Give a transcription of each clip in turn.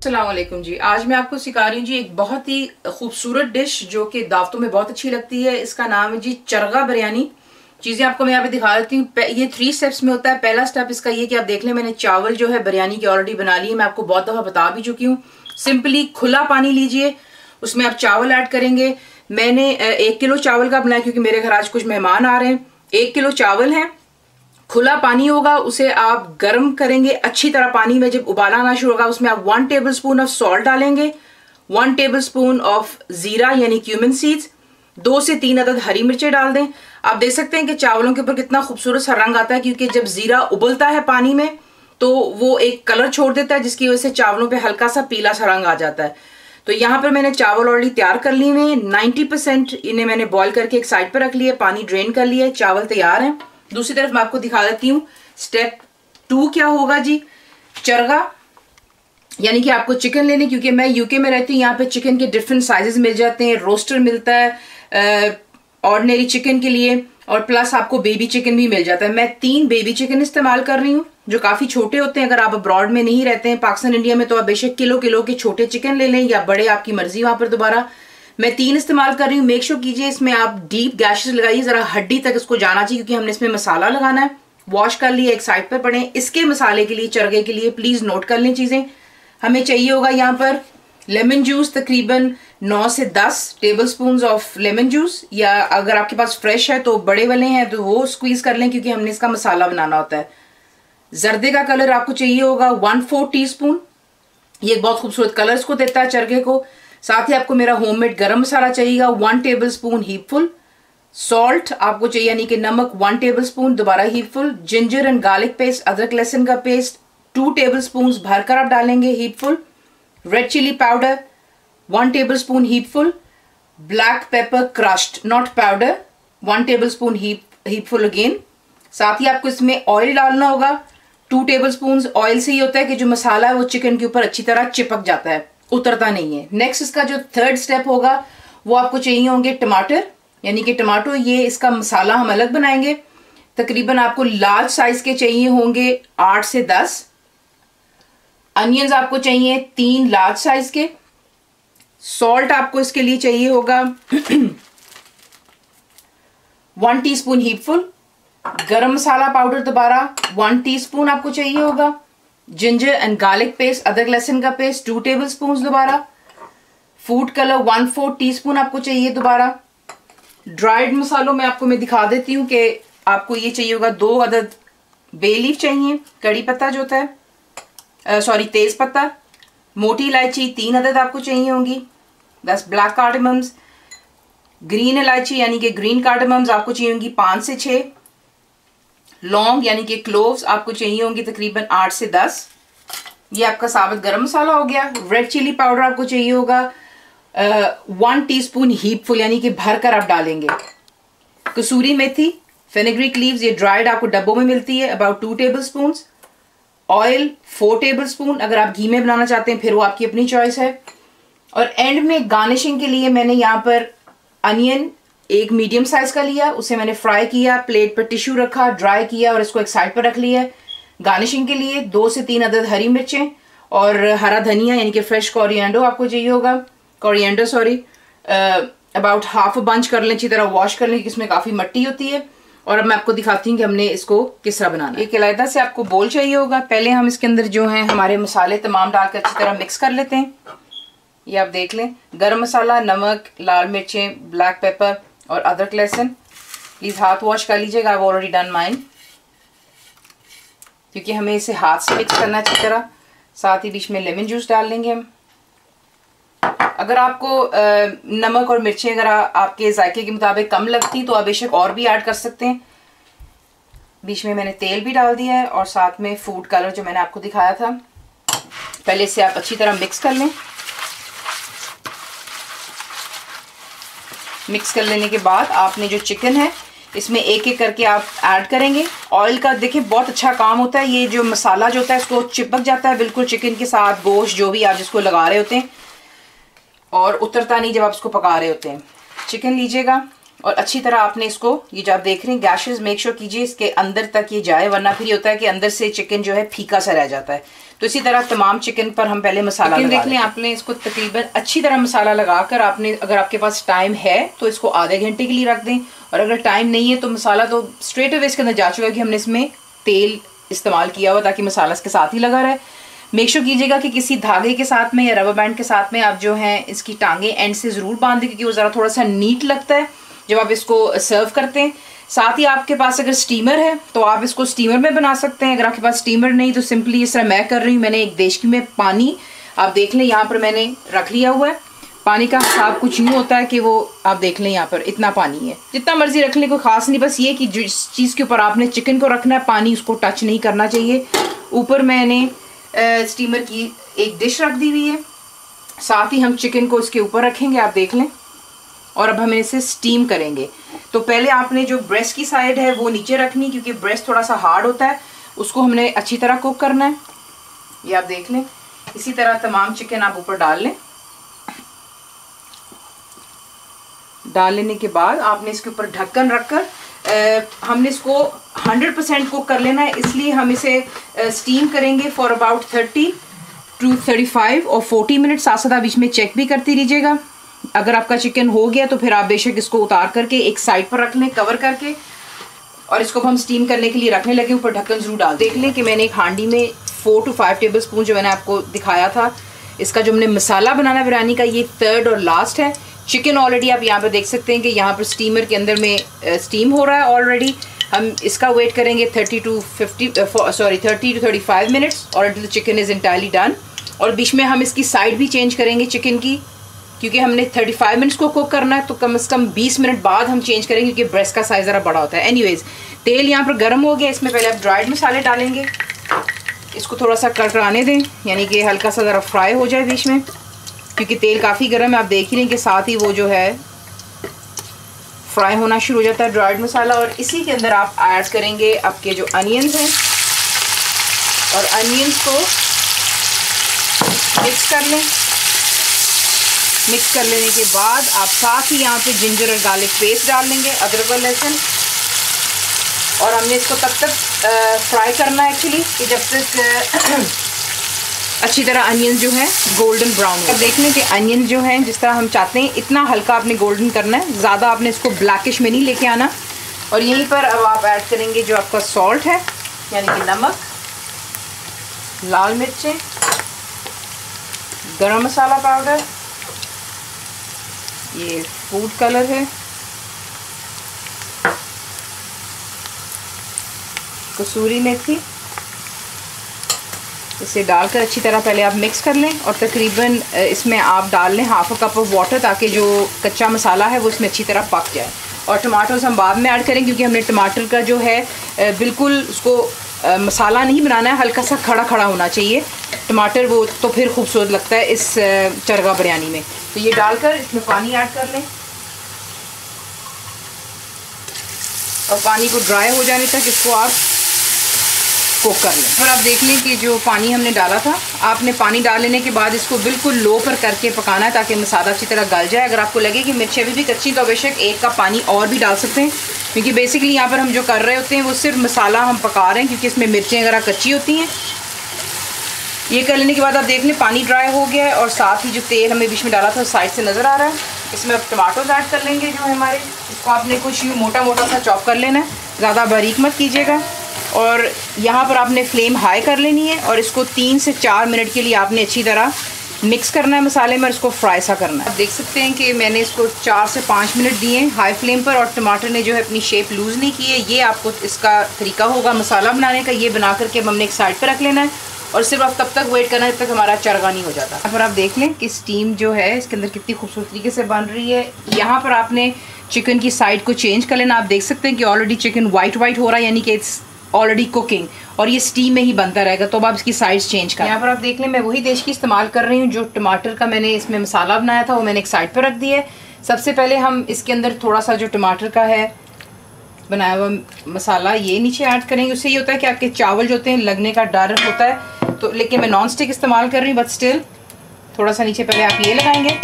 अस्सलाम वालेकुम जी। आज मैं आपको सिखा रही हूँ जी एक बहुत ही खूबसूरत डिश जो कि दावतों में बहुत अच्छी लगती है। इसका नाम है जी चरगा बिरयानी। चीजें आपको मैं यहाँ पे दिखा देती हूँ। ये 3 स्टेप्स में होता है। पहला स्टेप इसका ये कि आप देख लें, मैंने चावल जो है बिरयानी की ऑलरेडी बना ली है। मैं आपको बहुत दफा बता भी चुकी हूँ। सिंपली खुला पानी लीजिए, उसमें आप चावल ऐड करेंगे। मैंने 1 किलो चावल का बनाया क्योंकि मेरे घर आज कुछ मेहमान आ रहे हैं। 1 किलो चावल है, खुला पानी होगा, उसे आप गर्म करेंगे अच्छी तरह। पानी में जब उबाला आना शुरू होगा उसमें आप 1 टेबलस्पून ऑफ सॉल्ट डालेंगे, 1 टेबलस्पून ऑफ जीरा यानी क्यूमिन सीड्स, 2 से 3 अदद हरी मिर्चें डाल दें। आप देख सकते हैं कि चावलों के ऊपर कितना खूबसूरत सा रंग आता है, क्योंकि जब जीरा उबलता है पानी में तो वो एक कलर छोड़ देता है जिसकी वजह से चावलों पे हल्का सा पीला सा रंग आ जाता है। तो यहाँ पर मैंने चावल ऑलरेडी तैयार कर लिए हैं। 90% इन्हें मैंने बॉईल करके एक साइड पर रख लिया, पानी ड्रेन कर लिया, चावल तैयार हैं। दूसरी तरफ मैं आपको दिखा देती हूँ स्टेप 2 क्या होगा जी। चरगा यानी कि आपको चिकन लेने, क्योंकि मैं यूके में रहती हूँ, यहाँ पे चिकन के डिफरेंट साइजेस मिल जाते हैं। रोस्टर मिलता है ऑर्डिनरी चिकन के लिए, और प्लस आपको बेबी चिकन भी मिल जाता है। मैं 3 बेबी चिकन इस्तेमाल कर रही हूँ जो काफी छोटे होते हैं। अगर आप अब्रॉड में नहीं रहते हैं, पाकिस्तान इंडिया में, तो आप बेशक किलो के छोटे चिकन ले लें या बड़े, आपकी मर्जी वहां पर। दोबारा मैं 3 इस्तेमाल कर रही हूँ। मेक श्योर कीजिए इसमें आप डीप गैशेस लगाइए, जरा हड्डी तक इसको जाना चाहिए, क्योंकि हमने इसमें मसाला लगाना है। वॉश कर लिए, एक साइड पर पड़े। इसके मसाले के लिए, चरगे के लिए प्लीज नोट कर लें चीजें। हमें चाहिए होगा यहाँ पर लेमन जूस, तकरीबन 9 से 10 टेबलस्पून ऑफ लेमन जूस, या अगर आपके पास फ्रेश है तो बड़े वाले हैं तो वो स्क्वीज कर लें, क्योंकि हमने इसका मसाला बनाना होता है। जर्दे का कलर आपको चाहिए होगा 1/4 टीस्पून। ये बहुत खूबसूरत कलर इसको देता है चरगे को। साथ ही आपको मेरा होममेड गरम मसाला चाहिएगा 1 टेबलस्पून हीपफुल। सॉल्ट आपको चाहिए यानी कि नमक 1 टेबलस्पून, दोबारा heapful. Ginger and garlic paste, अदरक लहसुन का पेस्ट 2 टेबलस्पून भरकर आप डालेंगे heapful. Red chilli powder 1 tablespoon heapful. Black pepper crushed not powder 1 tablespoon heapful again. साथ ही आपको इसमें ऑयल डालना होगा 2 टेबलस्पून। ऑयल से ही होता है कि जो मसाला है वो चिकन के ऊपर अच्छी तरह चिपक जाता है, उतरता नहीं है। नेक्स्ट इसका जो 3rd स्टेप होगा वो आपको चाहिए होंगे टमाटर यानी कि टमाटो। ये इसका मसाला हम अलग बनाएंगे। तकरीबन आपको लार्ज साइज के चाहिए होंगे 8 से 10। अनियंस आपको चाहिए 3 लार्ज साइज के। सॉल्ट आपको इसके लिए चाहिए होगा 1 टीस्पून हीपफुल। गरम मसाला पाउडर दोबारा 1 टीस्पून आपको चाहिए होगा। जिंजर एंड गार्लिक पेस्ट, अदरक लहसुन का पेस्ट 2 टेबलस्पून दोबारा। फूड कलर 1/4 टीस्पून आपको चाहिए दोबारा। ड्राइड मसालों में आपको मैं दिखा देती हूँ कि आपको ये चाहिए होगा 2 अदद बे लीफ चाहिए, कड़ी पत्ता जो होता है, सॉरी तेज पत्ता। मोटी इलायची 3 अदद आपको चाहिए होंगी। 10 ब्लैक कार्डमम्स। ग्रीन इलायची यानी कि ग्रीन कार्डमम्स आपको चाहिए होंगी 5 से 6। लौंग यानी कि क्लोव्स आपको चाहिए होंगी तकरीबन 8 से 10। ये आपका साबुत गरम मसाला हो गया। रेड चिली पाउडर आपको चाहिए होगा 1 टीस्पून हीपफुल यानी कि भरकर आप डालेंगे। कसूरी मेथी, फेनेग्रिक लीव्स, ये ड्राइड आपको डब्बों में मिलती है, अबाउट 2 टेबलस्पून। Oil 4 tablespoon. अगर आप घी में बनाना चाहते हैं फिर वो आपकी अपनी चॉइस है। और एंड में गार्निशिंग के लिए मैंने यहाँ पर अनियन एक मीडियम साइज का लिया, उसे मैंने फ्राई किया, प्लेट पर टिश्यू रखा, ड्राई किया और इसको एक साइड पर रख लिया। गार्निशिंग के लिए 2 से 3 अदद हरी मिर्चें और हरा धनिया यानी कि फ्रेश कोरिएंडर आपको चाहिए होगा। Coriander sorry, about half bunch कर लें, अच्छी तरह वॉश कर लें क्योंकि इसमें काफ़ी मिट्टी होती है। और अब मैं आपको दिखाती हूँ कि हमने इसको किस तरह बनाना है। एक अलग से आपको बोल चाहिए होगा। पहले हम इसके अंदर जो है हमारे मसाले तमाम डालकर अच्छी तरह मिक्स कर लेते हैं। ये आप देख लें, गरम मसाला, नमक, लाल मिर्चें, ब्लैक पेपर और अदरक लहसुन। प्लीज़ हाथ वॉश कर लीजिएगा, I have already done mine, क्योंकि हमें इसे हाथ से मिक्स करना अच्छी तरह। साथ ही बीच में लेमन जूस डाल लेंगे हम। अगर आपको नमक और मिर्चें अगर आपके जायके के मुताबिक कम लगती तो आप बेशक और भी ऐड कर सकते हैं। बीच में मैंने तेल भी डाल दिया है और साथ में फूड कलर जो मैंने आपको दिखाया था। पहले इसे आप अच्छी तरह मिक्स कर लें। मिक्स कर लेने के बाद आपने जो चिकन है इसमें एक एक करके आप ऐड करेंगे। ऑयल का देखिए बहुत अच्छा काम होता है। ये जो मसाला जो होता है इसको चिपक जाता है बिल्कुल चिकन के साथ, गोश्त जो भी आप जिसको लगा रहे होते हैं, और उतरता नहीं जब आप इसको पका रहे होते हैं। चिकन लीजिएगा और अच्छी तरह आपने इसको, ये जो आप देख रहे हैं गैशेस, मेक श्योर कीजिए इसके अंदर तक ये जाए, वरना फिर ये होता है कि अंदर से चिकन जो है फीका सा रह जाता है। तो इसी तरह तमाम चिकन पर हम पहले मसाला देख लें। आपने इसको तकरीबन अच्छी तरह मसाला लगाकर आपने, अगर आपके पास टाइम है तो इसको आधे घंटे के लिए रख दें, और अगर टाइम नहीं है तो मसाला तो स्ट्रेट अवे इसके अंदर जा चुका है कि हमने इसमें तेल इस्तेमाल किया हुआ, ताकि मसाला इसके साथ ही लगा रहे। मेक श्योर कीजिएगा कि किसी धागे के साथ में या रबर बैंड के साथ में आप जो है इसकी टांगे एंड से ज़रूर बांध दें, क्योंकि वो ज़रा थोड़ा सा नीट लगता है जब आप इसको सर्व करते हैं। साथ ही आपके पास अगर स्टीमर है तो आप इसको स्टीमर में बना सकते हैं। अगर आपके पास स्टीमर नहीं तो सिंपली इस तरह मैं कर रही हूँ, मैंने एक देशकी में पानी, आप देख लें यहाँ पर मैंने रख लिया हुआ है। पानी का हिसाब कुछ यूँ होता है कि वो आप देख लें यहाँ पर इतना पानी है, जितना मर्जी रख लें, कोई खास नहीं, बस ये कि जिस चीज़ के ऊपर आपने चिकन को रखना है पानी उसको टच नहीं करना चाहिए। ऊपर मैंने स्टीमर की एक डिश रख दी हुई है, साथ ही हम चिकन को इसके ऊपर रखेंगे, आप देख लें, और अब हम इसे स्टीम करेंगे। तो पहले आपने जो ब्रेस्ट की साइड है वो नीचे रखनी, क्योंकि ब्रेस्ट थोड़ा सा हार्ड होता है, उसको हमने अच्छी तरह कुक करना है। ये आप देख लें, इसी तरह तमाम चिकन आप ऊपर डाल लें। डाल लेने के बाद आपने इसके ऊपर ढक्कन रखकर हमने इसको 100% कुक कर लेना है, इसलिए हम इसे स्टीम करेंगे फॉर अबाउट 30 to 35 और 40 मिनट। साथ साथ आप बीच में चेक भी करते रहिएगा। अगर आपका चिकन हो गया तो फिर आप बेशक इसको उतार करके एक साइड पर रख लें कवर करके, और इसको हम स्टीम करने के लिए रखने लगे। ऊपर ढक्कन जरूर डाल देख लें कि मैंने एक हांडी में 4 to 5 टेबल स्पून जो मैंने आपको दिखाया था, इसका जो हमने मसाला बनाना बिरयानी का, ये 3rd और लास्ट है। चिकन ऑलरेडी आप यहाँ पर देख सकते हैं कि यहाँ पर स्टीमर के अंदर में स्टीम हो रहा है ऑलरेडी। हम इसका वेट करेंगे 30 to 35 मिनट्स और until the chicken is entirely done। और बीच में हम इसकी साइड भी चेंज करेंगे चिकन की, क्योंकि हमने 35 मिनट्स को कुक करना है, तो कम से कम 20 मिनट बाद हम चेंज करेंगे, क्योंकि ब्रेस्ट का साइज़ ज़रा बड़ा होता है। एनीवेज, तेल यहाँ पर गर्म हो गया, इसमें पहले आप ड्राइड मसाले डालेंगे, इसको थोड़ा सा कड़कड़ाने दें, यानी कि हल्का सा ज़रा फ्राई हो जाए बीच में, क्योंकि तेल काफ़ी गर्म है। आप देख ही लें कि साथ ही वो जो है फ्राई होना शुरू हो जाता है ड्राइड मसाला। और इसी के अंदर आप ऐड करेंगे आपके जो अनियंस हैं, और अनियंस को मिक्स कर लें। मिक्स कर लेने के बाद आप साथ ही यहाँ पे जिंजर और गार्लिक पेस्ट डाल लेंगे, अदरक और लहसुन, और हमने इसको तब तक फ्राई करना है एक्चुअली कि जब तक अच्छी तरह अनियन जो है गोल्डन ब्राउन हो। अब देख लें कि अनियन जो है जिस तरह हम चाहते हैं इतना हल्का आपने गोल्डन करना है, ज़्यादा आपने इसको ब्लैकिश में नहीं लेके आना। और यहीं पर अब आप ऐड करेंगे जो आपका सॉल्ट है, यानी कि नमक, लाल मिर्चें, गरम मसाला पाउडर, ये फूड कलर है, कसूरी मेथी, इसे डालकर अच्छी तरह पहले आप मिक्स कर लें। और तकरीबन इसमें आप डाल लें ½ कप ऑफ वाटर, ताकि जो कच्चा मसाला है वो इसमें अच्छी तरह पक जाए। और टमाटोस हम बाद में ऐड करें, क्योंकि हमने टमाटर का जो है बिल्कुल उसको मसाला नहीं बनाना है, हल्का सा खड़ा खड़ा होना चाहिए टमाटर, वो तो फिर खूबसूरत लगता है इस चरगा बिरयानी में। तो ये डालकर इसमें पानी ऐड कर लें, और पानी को ड्राई हो जाने तक इसको आप कुक कर लें। और आप देख लें कि जो पानी हमने डाला था, आपने पानी डाल लेने के बाद इसको बिल्कुल लो पर करके पकाना है, ताकि मसाला अच्छी तरह गल जाए। अगर आपको लगे कि मिर्ची अभी भी कच्ची, तो बेशक 1 कप पानी और भी डाल सकते हैं, क्योंकि बेसिकली यहाँ पर हम जो कर रहे होते हैं वो सिर्फ मसाला हम पका रहे हैं, क्योंकि इसमें मिर्चें वगैरह कच्ची होती हैं। ये कर लेने के बाद आप देख लें पानी ड्राई हो गया है, और साथ ही जो तेल हमने बीच में डाला था साइड से नज़र आ रहा है। इसमें अब टमाटोज ऐड कर लेंगे जो हमारे, इसको आपने कुछ यूँ मोटा मोटा सा चॉप कर लेना है, ज़्यादा बारीक मत कीजिएगा। और यहाँ पर आपने फ्लेम हाई कर लेनी है, और इसको 3 से 4 मिनट के लिए आपने अच्छी तरह मिक्स करना है मसाले में, और इसको फ्राई सा करना है। आप देख सकते हैं कि मैंने इसको 4 से 5 मिनट दिए हैं हाई फ्लेम पर, और टमाटर ने जो है अपनी शेप लूज़ नहीं की है। ये आपको इसका तरीका होगा मसाला बनाने का। ये बना करके अब हमने एक साइड पर रख लेना है, और सिर्फ आप तब तक वेट करना है जब तक हमारा चरगा नहीं हो जाता। यहाँ पर आप देख लें कि स्टीम जो है इसके अंदर कितनी खूबसूरत तरीके से बन रही है। यहाँ पर आपने चिकन की साइड को चेंज कर लेना। आप देख सकते हैं कि ऑलरेडी चिकन वाइट हो रहा है, यानी कि इट्स ऑलरेडी कुकिंग, और ये स्टीम में ही बनता रहेगा। तो अब आप इसकी साइड्स चेंज करें। यहाँ पर आप देख लें मैं वही देश की इस्तेमाल कर रही हूँ। जो टमाटर का मैंने इसमें मसाला बनाया था वो मैंने एक साइड पर रख दिया है। सबसे पहले हम इसके अंदर थोड़ा सा जो टमाटर का है बनाया हुआ मसाला ये नीचे ऐड करेंगे। उससे ये होता है कि आपके चावल जो होते हैं लगने का डर होता है, तो लेकिन मैं नॉन स्टिक इस्तेमाल कर रही हूँ, बट स्टिल थोड़ा सा नीचे पहले आप ये लगाएंगे,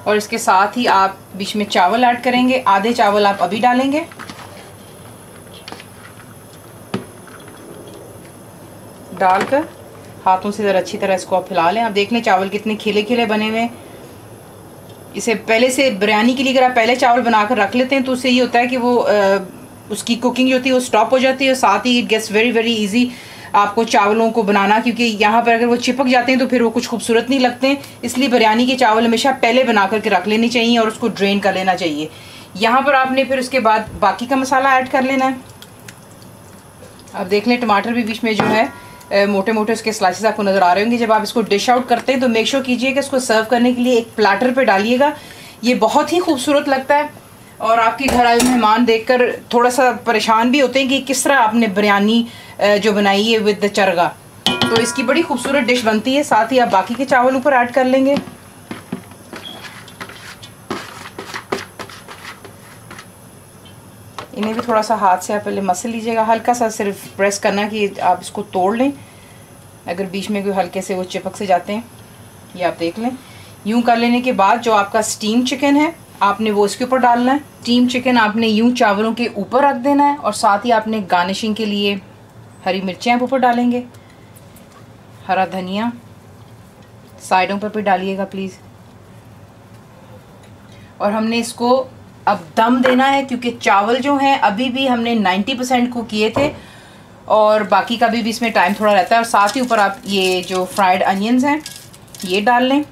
और इसके साथ ही आप बीच में चावल ऐड करेंगे। आधे चावल आप अभी डालेंगे। डालकर हाथों से ज़रा अच्छी तरह इसको आप हिला लें। आप देख लें चावल कितने खिले खिले बने हुए हैं। इसे पहले से बिरयानी के लिए अगर आप पहले चावल बनाकर रख लेते हैं तो उससे ये होता है कि वो उसकी कुकिंग जो होती है वो स्टॉप हो जाती है। और साथ ही it gets very very easy आपको चावलों को बनाना, क्योंकि यहाँ पर अगर वो चिपक जाते हैं तो फिर वो कुछ खूबसूरत नहीं लगते हैं। इसलिए बिरयानी के चावल हमेशा पहले बना करके रख लेने चाहिए और उसको ड्रेन कर लेना चाहिए। यहाँ पर आपने फिर उसके बाद बाकी का मसाला ऐड कर लेना है। अब देख लें टमाटर भी बीच में जो है मोटे मोटे उसके स्लाइसेस आपको नज़र आ रहे होंगे। जब आप इसको डिश आउट करते हैं तो मेक श्योर कीजिए कि इसको सर्व करने के लिए एक प्लेटर पे डालिएगा। ये बहुत ही खूबसूरत लगता है और आपके घर आए मेहमान देखकर थोड़ा सा परेशान भी होते हैं कि किस तरह आपने बिरयानी जो बनाई है विद द चरगा। तो इसकी बड़ी खूबसूरत डिश बनती है। साथ ही आप बाकी के चावल ऊपर ऐड कर लेंगे। इन्हें भी थोड़ा सा हाथ से आप पहले मसल लीजिएगा, हल्का सा सिर्फ प्रेस करना कि आप इसको तोड़ लें अगर बीच में कोई हल्के से वो चिपक से जाते हैं। ये आप देख लें। यूं कर लेने के बाद जो आपका स्टीम चिकन है आपने वो इसके ऊपर डालना है। स्टीम चिकन आपने यूं चावलों के ऊपर रख देना है और साथ ही आपने गार्निशिंग के लिए हरी मिर्चें आप ऊपर डालेंगे, हरा धनिया साइडों पर भी डालिएगा प्लीज़। और हमने इसको अब दम देना है क्योंकि चावल जो हैं अभी भी हमने 90% कुक किए थे और बाकी का भी इसमें टाइम थोड़ा रहता है। और साथ ही ऊपर आप ये जो फ्राइड अनियंस हैं ये डाल लें।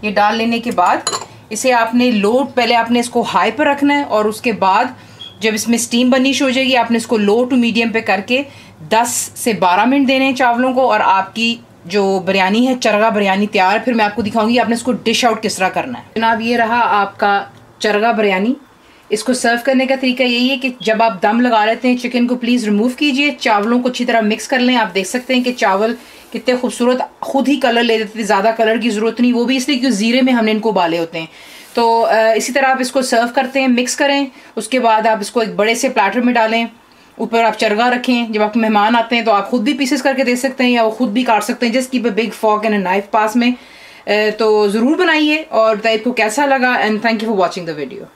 ये डाल लेने के बाद इसे आपने पहले आपने इसको हाई पर रखना है और उसके बाद जब इसमें स्टीम बननी शुरू हो जाएगी आपने इसको लो टू मीडियम पे करके 10 से 12 मिनट देने हैं चावलों को और आपकी जो बिरयानी है चरगा बिरयानी तैयार है। फिर मैं आपको दिखाऊंगी आपने इसको डिश आउट किस तरह करना है। जनाब ये रहा आपका चरगा बिरयानी। इसको सर्व करने का तरीका यही है कि जब आप दम लगा लेते हैं चिकन को प्लीज़ रिमूव कीजिए, चावलों को अच्छी तरह मिक्स कर लें। आप देख सकते हैं कि चावल कितने खूबसूरत खुद ही कलर ले देते थे, ज़्यादा कलर की ज़रूरत नहीं, वो भी इसलिए क्योंकि ज़ीरे में हमने इनको उबाले होते हैं। तो इसी तरह आप इसको सर्व करते हैं, मिक्स करें। उसके बाद आप इसको एक बड़े से प्लेटर में डालें, ऊपर आप चरगा रखें। जब आपके मेहमान आते हैं तो आप खुद भी पीसेस करके दे सकते हैं या वो खुद भी काट सकते हैं। Just keep a big fork and a knife पास में। तो ज़रूर बनाइए और बताइए आपको कैसा लगा। And thank you for watching the video.